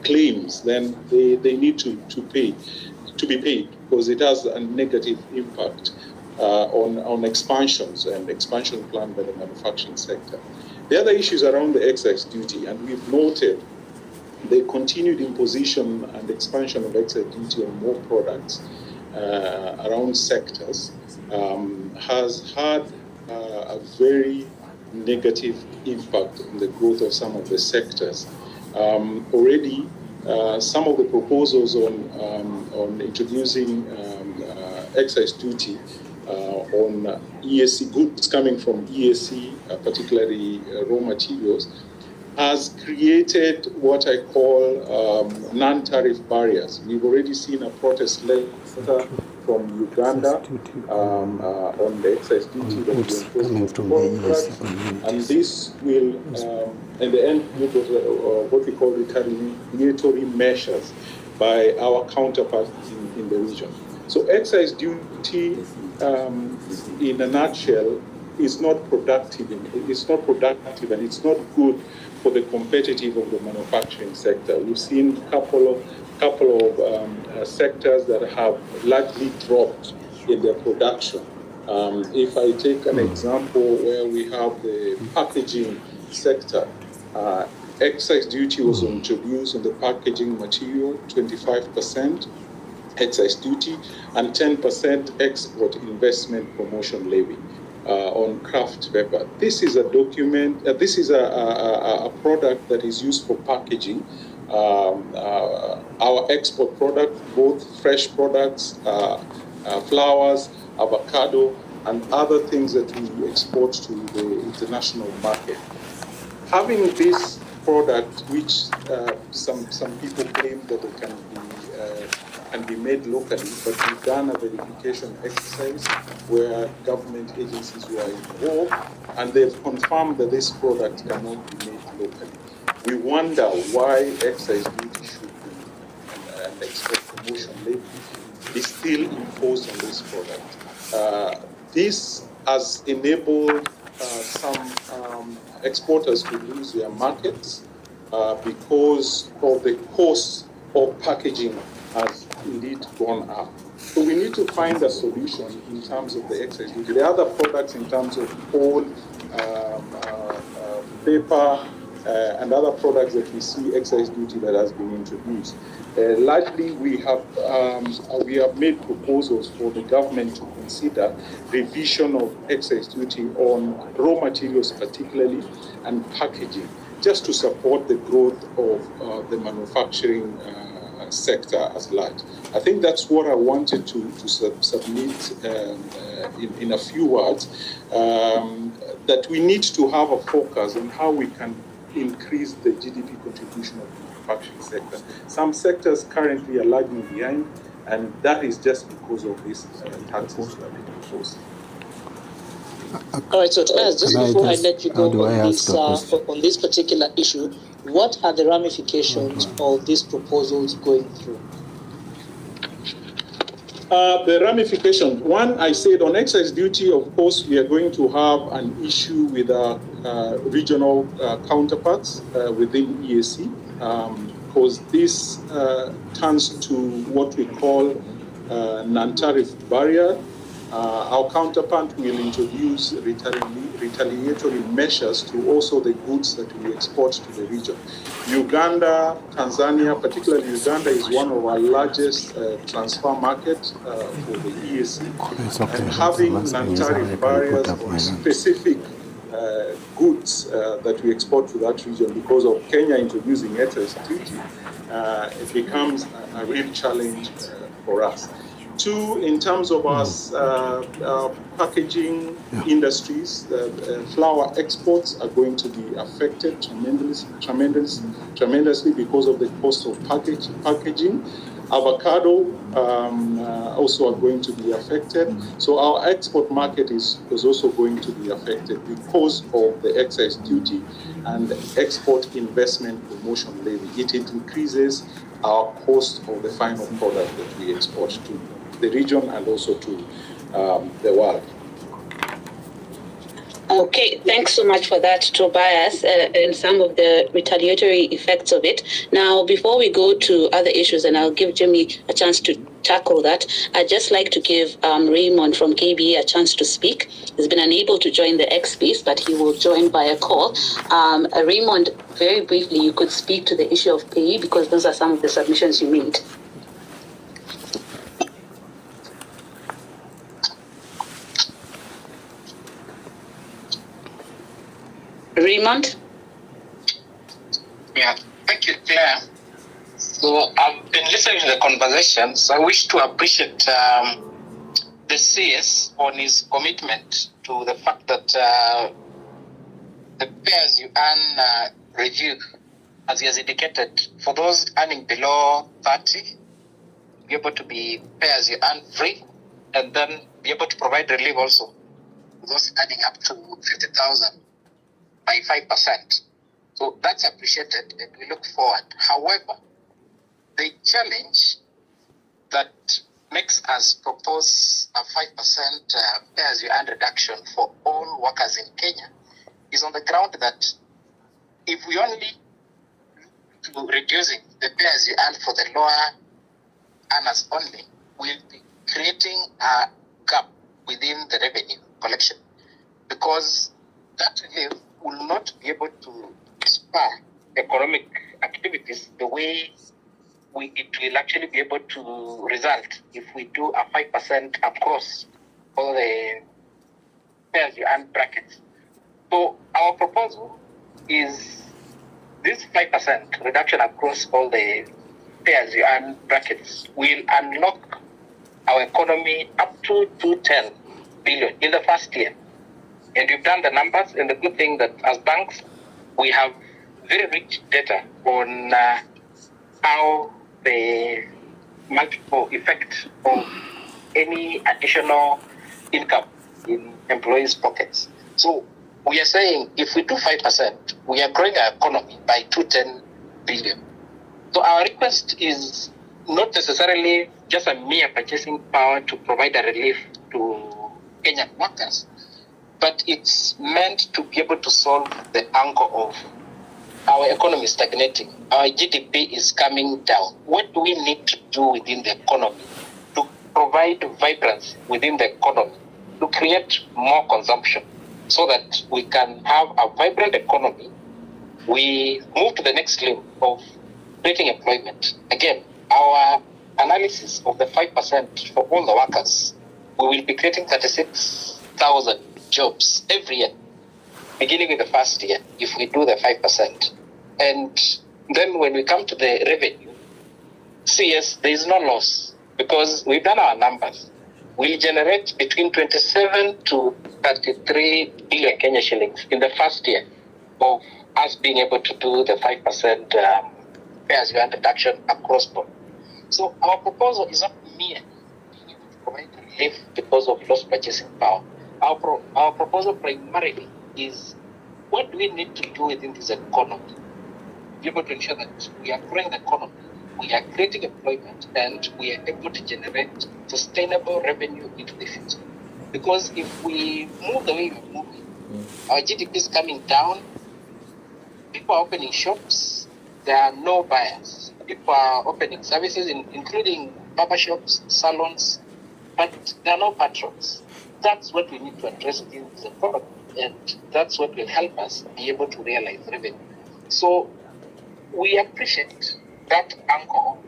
S8: claims, then they need to be paid, because it has a negative impact on expansions and expansion plan by the manufacturing sector. The other issues around the excise duty, and we've noted the continued imposition and expansion of excise duty on more products around sectors has had a very negative impact on the growth of some of the sectors. Already, some of the proposals on introducing excise duty on EAC goods coming from EAC, particularly raw materials, has created what I call non-tariff barriers. We've already seen a protest letter from Uganda on the excise duty that was imposed on products, and this will, in the end, what we call retaliatory measures by our counterparts in the region. So excise duty, in a nutshell, is not productive. It's not productive, and it's not good for the competitive of the manufacturing sector. We've seen a couple of sectors that have largely dropped in their production. If I take an example where we have the packaging sector, excise duty was introduced on the packaging material, 25% excise duty, and 10% export investment promotion levy on craft paper. This is a document, this is a product that is used for packaging. Our export product, both fresh products, flowers, avocado, and other things that we export to the international market. Having this product, which some people claim that it can be made locally, but we've done a verification exercise where government agencies were involved, and they've confirmed that this product cannot be made locally. We wonder why excise duty should be and export promotion levy is still imposed on this product. This has enabled some exporters to lose their markets because of the cost of packaging has indeed gone up. So we need to find a solution in terms of the excise duty. The other products in terms of coal, paper, and other products that we see excise duty that has been introduced. Largely, we have made proposals for the government to consider revision of excise duty on raw materials, particularly, and packaging, just to support the growth of the manufacturing sector as large. I think that's what I wanted to submit in a few words, that we need to have a focus on how we can increase the GDP contribution of the manufacturing sector. Some sectors currently are lagging behind, and that is just because of these taxes that are imposed.
S2: All right, so just before I let you go on this particular issue, what are the ramifications of these proposals going through?
S8: The ramification, one, I said on excise duty, of course, we are going to have an issue with our regional counterparts within EAC, because this turns to what we call non-tariff barrier. Our counterpart will introduce retaliatory measures to also the goods that we export to the region. Uganda, Tanzania, particularly Uganda, is one of our largest transfer markets for the EAC. And having non-tariff barriers on specific goods that we export to that region because of Kenya introducing excise duty, it becomes a real challenge for us. Two, in terms of our packaging industries, flour exports are going to be affected tremendously because of the cost of packaging. Avocado also are going to be affected. So our export market is also going to be affected because of the excise duty and the export investment promotion levy. It increases our cost of the final product that we export to the region and also to the world.
S4: Okay, thanks so much for that, Tobias, and some of the retaliatory effects of it. Now, before we go to other issues, and I'll give Jimmy a chance to tackle that, I'd just like to give Raymond from KBA a chance to speak. He's been unable to join the X space, but he will join by a call. Raymond, very briefly, you could speak to the issue of pay because those are some of the submissions you made. Raymond?
S9: Yeah, thank you, Claire. So I've been listening to the conversations. I wish to appreciate the CS on his commitment to the fact that the pay-as-you-earn review, as he has indicated, for those earning below 30, be able to be pay-as-you-earn free, and then be able to provide relief also for those earning up to 50,000. By 5%. So that's appreciated and we look forward. However, the challenge that makes us propose a 5% pay-as-you-earn reduction for all workers in Kenya is on the ground that if we only to reducing the pay-as-you-earn for the lower earners only, we'll be creating a gap within the revenue collection because that relief will not be able to spur economic activities the way it will actually be able to result if we do a 5% across all the pay-as-you-earn brackets. So our proposal is this 5% reduction across all the pay-as-you-earn brackets will unlock our economy up to 210 billion in the first year. And we've done the numbers, and the good thing that as banks, we have very rich data on how the multiple effect of any additional income in employees' pockets. So we are saying if we do 5%, we are growing our economy by 210 billion. So our request is not necessarily just a mere purchasing power to provide a relief to Kenyan workers, but it's meant to be able to solve the angle of our economy stagnating. Our GDP is coming down. What do we need to do within the economy to provide vibrance within the economy, to create more consumption so that we can have a vibrant economy? We move to the next limb of creating employment. Again, our analysis of the 5% for all the workers, we will be creating 36,000 jobs every year, beginning with the first year, if we do the 5%. And then when we come to the revenue, CS, there is no loss because we've done our numbers. We'll generate between 27 to 33 billion Kenya shillings in the first year of us being able to do the 5% pay-as-you-earn reduction across board. So our proposal is not mere being able to provide relief because of lost purchasing power. Our proposal primarily is what do we need to do within this economy to be able to ensure that we are growing the economy, we are creating employment, and we are able to generate sustainable revenue into the future. Because if we move the way we're moving, our GDP is coming down, people are opening shops, there are no buyers. People are opening services, including barber shops, salons, but there are no patrons. That's what we need to address in this economy. and that's what will help us be able to realize revenue. So we appreciate that angle,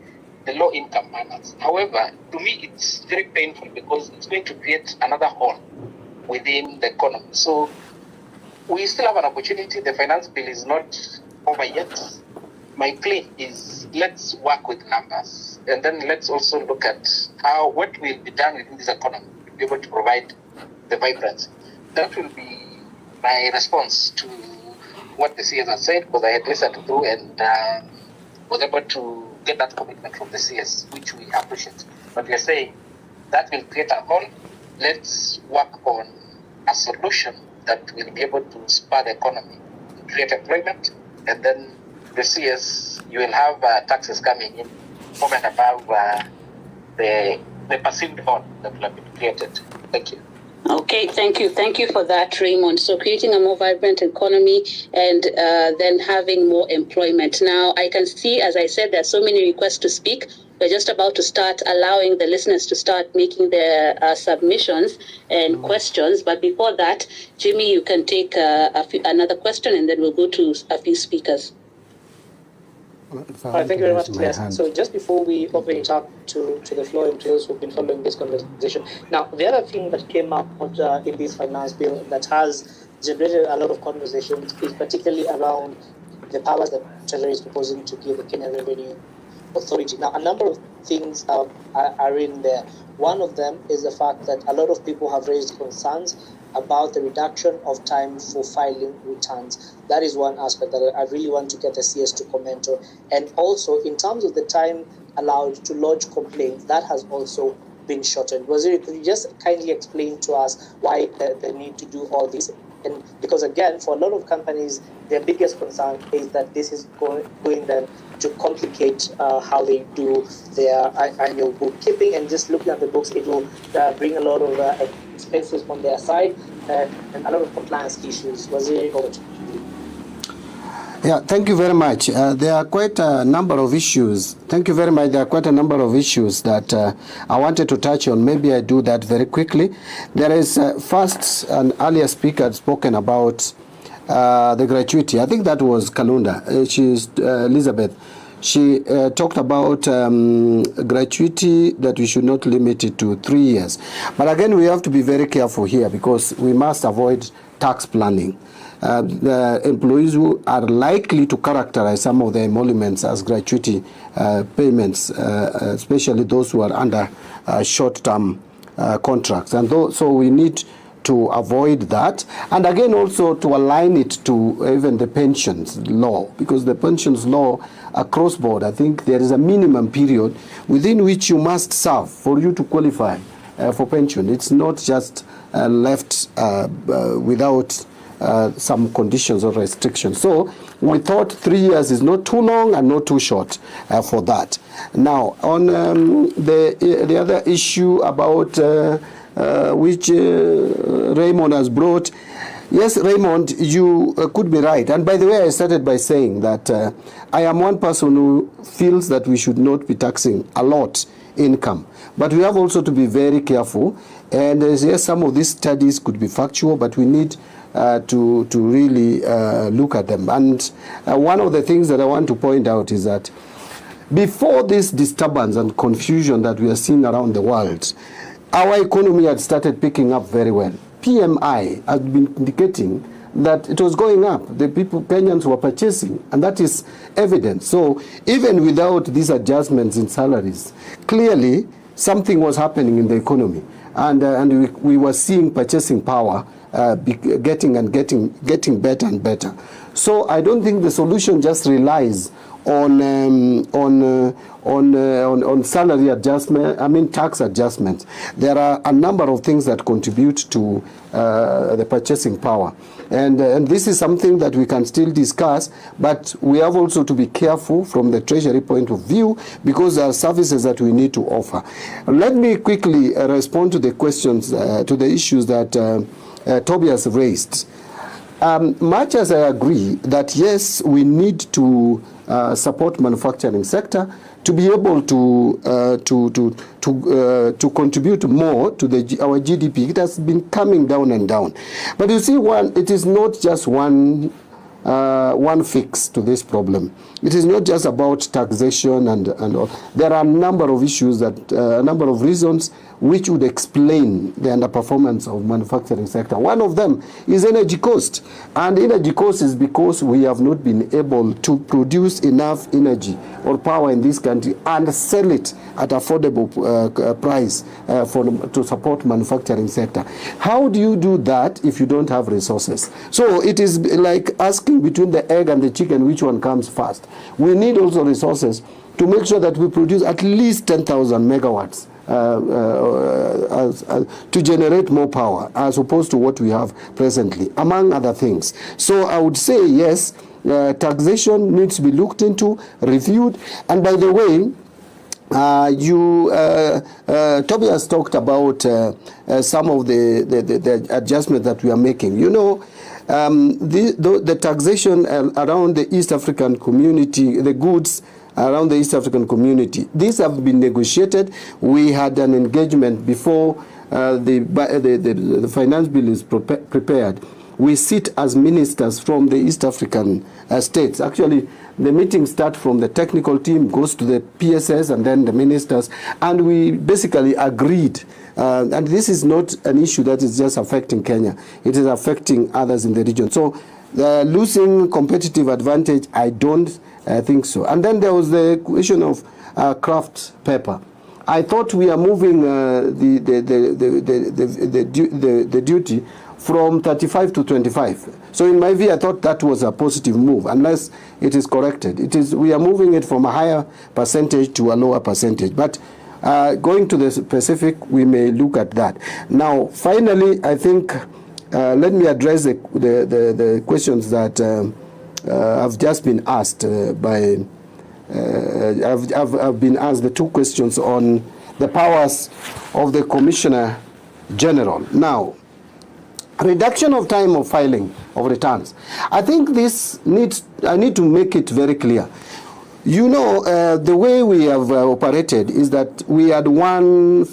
S9: the low income earners. However, to me, it's very painful because it's going to create another hole within the economy. So we still have an opportunity. The finance bill is not over yet. My plea is let's work with numbers, and then let's also look at what will be done within this economy to be able to provide the vibrancy. That will be my response to what the CS has said, because I had listened through and was able to get that commitment from the CS, which we appreciate. But we are saying that will create a hole. Let's work on a solution that will be able to spur the economy, create employment, and then the CS, you will have taxes coming in over and above the perceived hole that will have been created. Thank you.
S4: Okay, thank you. Thank you for that, Raymond. So creating a more vibrant economy and then having more employment. Now, I can see, as I said, there are so many requests to speak. We're just about to start allowing the listeners to start making their submissions and questions. But before that, Jimmy, you can take another question and then we'll go to a few speakers.
S2: Thank you very much. Yes. So just before we open it up to the floor and to those who've been following this conversation. Now, the other thing that came up in this finance bill that has generated a lot of conversations is particularly around the powers that Treasury is proposing to give the Kenya Revenue Authority. Now, a number of things are in there. One of them is the fact that a lot of people have raised concerns about the reduction of time for filing returns. That is one aspect that I really want to get the CS to comment on. And also, in terms of the time allowed to lodge complaints, that has also been shortened. Waziri, could you just kindly explain to us why the need to do all this? And because again, for a lot of companies, their biggest concern is that this is going then to complicate how they do their annual bookkeeping, and just looking at the books, it will bring a lot of expenses on their side and a lot of compliance issues. Waziri, over to you.
S1: Yeah, thank you very much. There are quite a number of issues. Thank you very much. There are quite a number of issues that I wanted to touch on. Maybe I do that very quickly. There is first, an earlier speaker had spoken about the gratuity. I think that was Kalunda. She's Elizabeth. She talked about gratuity, that we should not limit it to 3 years. But again, we have to be very careful here because we must avoid tax planning. The employees who are likely to characterize some of the emoluments as gratuity payments, especially those who are under short-term contracts. And so we need to avoid that, and again also to align it to even the pensions law, because the pensions law across board, I think there is a minimum period within which you must serve for you to qualify for pension. It's not just left without some conditions or restrictions. So we thought 3 years is not too long and not too short for that. Now, on the other issue about which Raymond has brought. Yes, Raymond, you could be right. And by the way, I started by saying that I am one person who feels that we should not be taxing a lot income. But we have also to be very careful. And yes, some of these studies could be factual, but we need to really look at them. And one of the things that I want to point out is that before this disturbance and confusion that we are seeing around the world, our economy had started picking up very well. PMI had been indicating that it was going up. The people, Kenyans were purchasing, and that is evident. So even without these adjustments in salaries, clearly something was happening in the economy. And we were seeing purchasing power getting better and better. So I don't think the solution just relies on salary adjustment, tax adjustment. There are a number of things that contribute to the purchasing power. And this is something that we can still discuss, but we have also to be careful from the Treasury point of view, because there are services that we need to offer. Let me quickly respond to the questions, to the issues that Tobias raised. Much as I agree that yes, we need to support manufacturing sector to be able to contribute more to our GDP. It has been coming down and down. But you see, it is not just one fix to this problem. It is not just about taxation and all. There are a number of issues a number of reasons which would explain the underperformance of manufacturing sector. One of them is energy cost. And energy cost is because we have not been able to produce enough energy or power in this country and sell it at affordable price to support manufacturing sector. How do you do that if you don't have resources? So it is like asking between the egg and the chicken, which one comes first? We need also resources to make sure that we produce at least 10,000 megawatts to generate more power as opposed to what we have presently, among other things. So I would say yes, taxation needs to be looked into, reviewed. And by the way, Toby has talked about some of the adjustments that we are making. You know, the taxation around the East African community, the goods around the East African community, these have been negotiated. We had an engagement before the finance bill is prepared. We sit as ministers from the East African states. Actually, the meetings start from the technical team, goes to the PSS, and then the ministers. And we basically agreed. And this is not an issue that is just affecting Kenya. It is affecting others in the region. So losing competitive advantage, I don't think so. And then there was the question of craft paper. I thought we are moving the duty from 35 to 25. So in my view, I thought that was a positive move, unless it is corrected. We are moving it from a higher percentage to a lower percentage. But going to the specific, we may look at that. Now, finally, I think, let me address the questions that have just been asked I've been asked the two questions on the powers of the Commissioner General. Now, reduction of time of filing of returns. I think I need to make it very clear. You know, the way we have operated is that we had one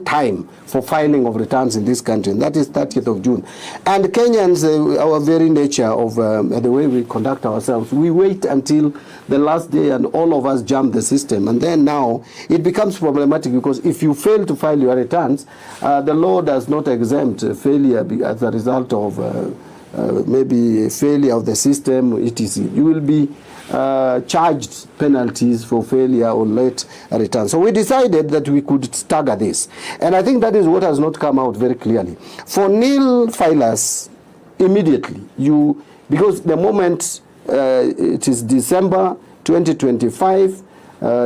S1: time for filing of returns in this country, and that is 30th of June. And Kenyans, our very nature of the way we conduct ourselves, we wait until the last day and all of us jump the system. And then now it becomes problematic because if you fail to file your returns, the law does not exempt failure as a result of maybe failure of the system, etc. You will be charged penalties for failure or late return. So we decided that we could stagger this. And I think that is what has not come out very clearly. For nil filers, immediately, because the moment it is December 2025,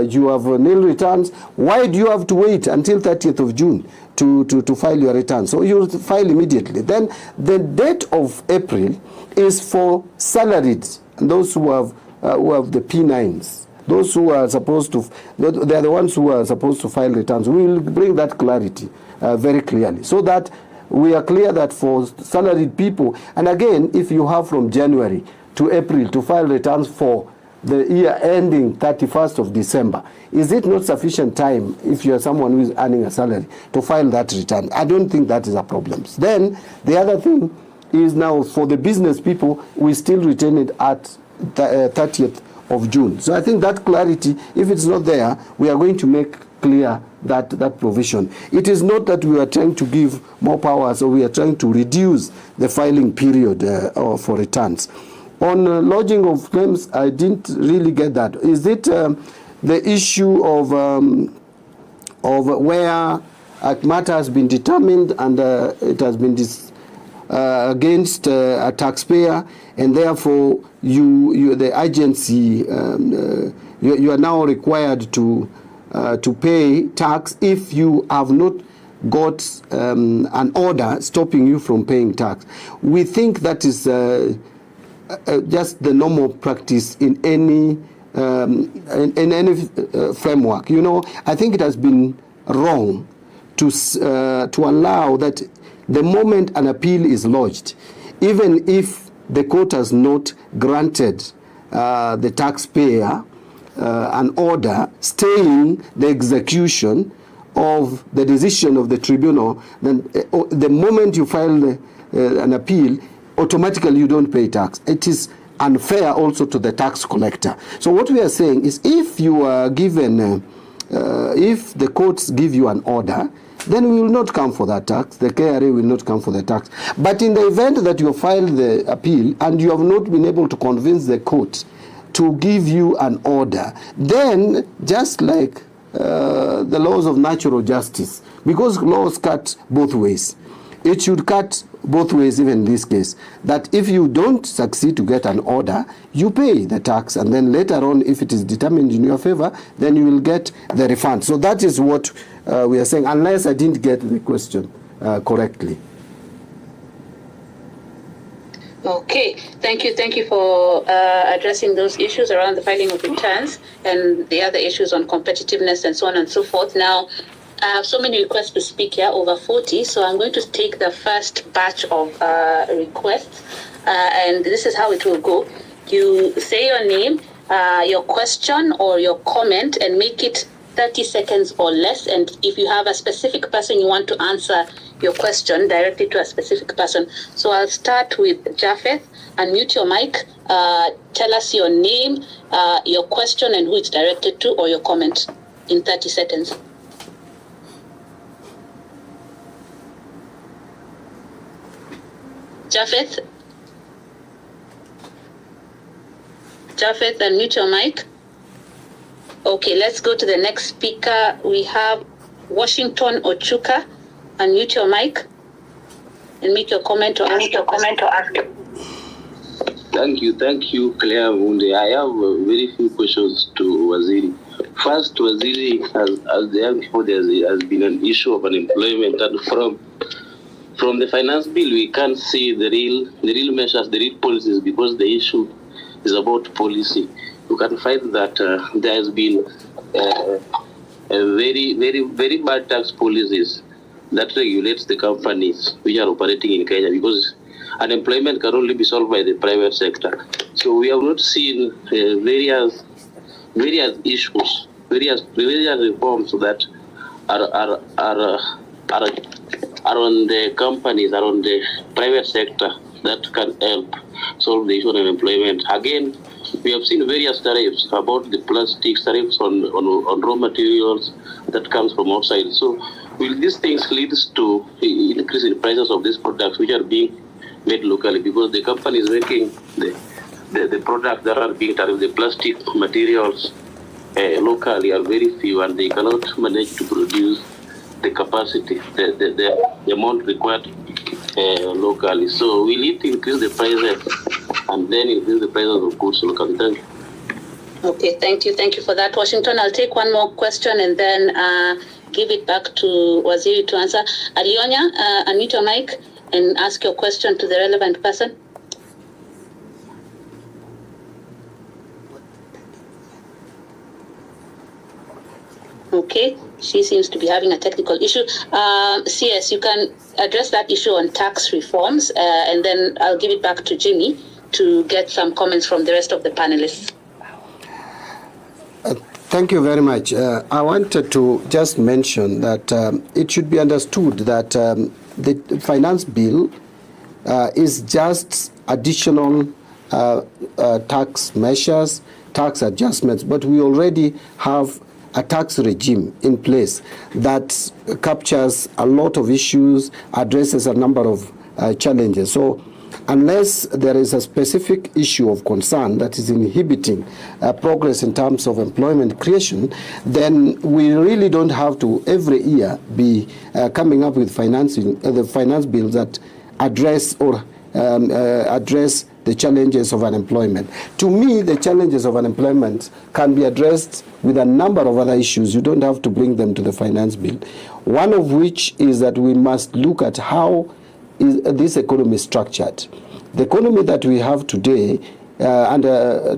S1: you have nil returns, why do you have to wait until 30th of June to file your return? So you file immediately. Then the date of April is for salaried, those who have the P9s, those who are supposed to, they are the ones who are supposed to file returns. We will bring that clarity very clearly, so that we are clear that for salaried people, and again, if you have from January to April to file returns for the year ending 31st of December, is it not sufficient time if you are someone who is earning a salary to file that return? I don't think that is a problem. Then the other thing is, now for the business people, we still retain it at 30th of June. So I think that clarity, if it's not there, we are going to make clear that provision. It is not that we are trying to give more power, so we are trying to reduce the filing period for returns. On lodging of claims, I didn't really get that. Is it the issue of where a matter has been determined and it has been against a taxpayer, and therefore the agency you are now required to pay tax if you have not got an order stopping you from paying tax? We think that is just the normal practice in any framework. You know, I think it has been wrong to allow that the moment an appeal is lodged, even if the court has not granted the taxpayer an order staying the execution of the decision of the tribunal, then the moment you file an appeal, automatically you don't pay tax. It is unfair also to the tax collector. So what we are saying is, if you are given, if the courts give you an order, then we will not come for that tax. The KRA will not come for the tax. But in the event that you file the appeal and you have not been able to convince the court to give you an order, then just like the laws of natural justice, because laws cut both ways, it should cut both ways even in this case, that if you don't succeed to get an order, you pay the tax, and then later on, if it is determined in your favor, then you will get the refund. So that is what we are saying, unless I didn't get the question correctly.
S4: Okay, thank you for addressing those issues around the filing of returns and the other issues on competitiveness and so on and so forth. Now, I have so many requests to speak here, over 40, so I'm going to take the first batch of requests, and this is how it will go. You say your name, your question or your comment, and make it 30 seconds or less, and if you have a specific person you want to answer your question, direct it to a specific person. So I'll start with Japheth. Unmute your mic, tell us your name, your question and who it's directed to, or your comment in 30 seconds. Japheth, unmute your mic. Okay, let's go to the next speaker. We have Washington Ochuka. Unmute your mic and make your comment or ask your comment.
S10: Thank you, Claire Munde. I have very few questions to Waziri. First, Waziri, as the young people, there has been an issue of unemployment, and from the finance bill, we can't see the real measures, the real policies, because the issue is about policy. You can find that there has been a very bad tax policies that regulates the companies which are operating in Kenya, because unemployment can only be solved by the private sector. So we have not seen various issues, various reforms that are on the companies, are on the private sector that can help solve the issue of unemployment. Again, we have seen various tariffs about the plastics, tariffs on raw materials that comes from outside. So will these things lead to increase in prices of these products which are being made locally, because the companies making the products that are being tariffed, the plastic materials locally are very few, and they cannot manage to produce the capacity, the amount required locally. So we need to increase the prices and then increase the prices of goods locally. Thank you.
S4: Okay, thank you for that, Washington. I'll take one more question and then give it back to Waziri to answer. Alionya, unmute your mic and ask your question to the relevant person. Okay, she seems to be having a technical issue. CS, you can address that issue on tax reforms, and then I'll give it back to Jimmy to get some comments from the rest of the panelists.
S1: Thank you very much. I wanted to just mention that it should be understood that the finance bill is just additional tax measures, tax adjustments, but we already have a tax regime in place that captures a lot of issues, addresses a number of challenges. So unless there is a specific issue of concern that is inhibiting progress in terms of employment creation, then we really don't have to every year be coming up with the finance bills that address or address the challenges of unemployment. To me, the challenges of unemployment can be addressed with a number of other issues. You don't have to bring them to the finance bill. One of which is that we must look at how is this economy structured. The economy that we have today, and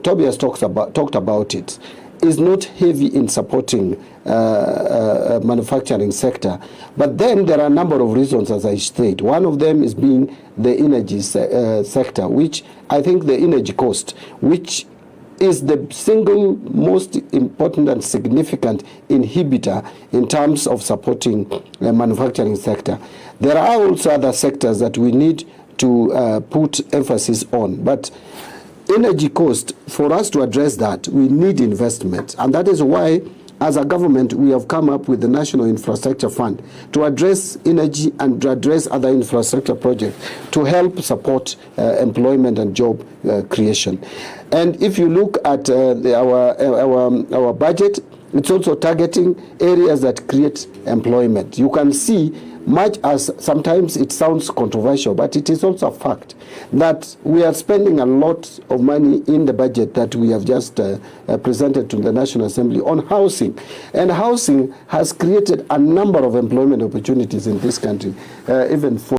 S1: Tobias talked about it, is not heavy in supporting manufacturing sector. But then there are a number of reasons, as I state. One of them is being the energy sector, which I think the energy cost, which is the single most important and significant inhibitor in terms of supporting the manufacturing sector. There are also other sectors that we need to put emphasis on, but energy cost, for us to address that, we need investment, and that is why as a government, we have come up with the National Infrastructure Fund to address energy and to address other infrastructure projects to help support employment and job creation. And if you look at our budget, it's also targeting areas that create employment. You can see, much as sometimes it sounds controversial, but it is also a fact that we are spending a lot of money in the budget that we have just presented to the National Assembly on housing. And housing has created a number of employment opportunities in this country, even for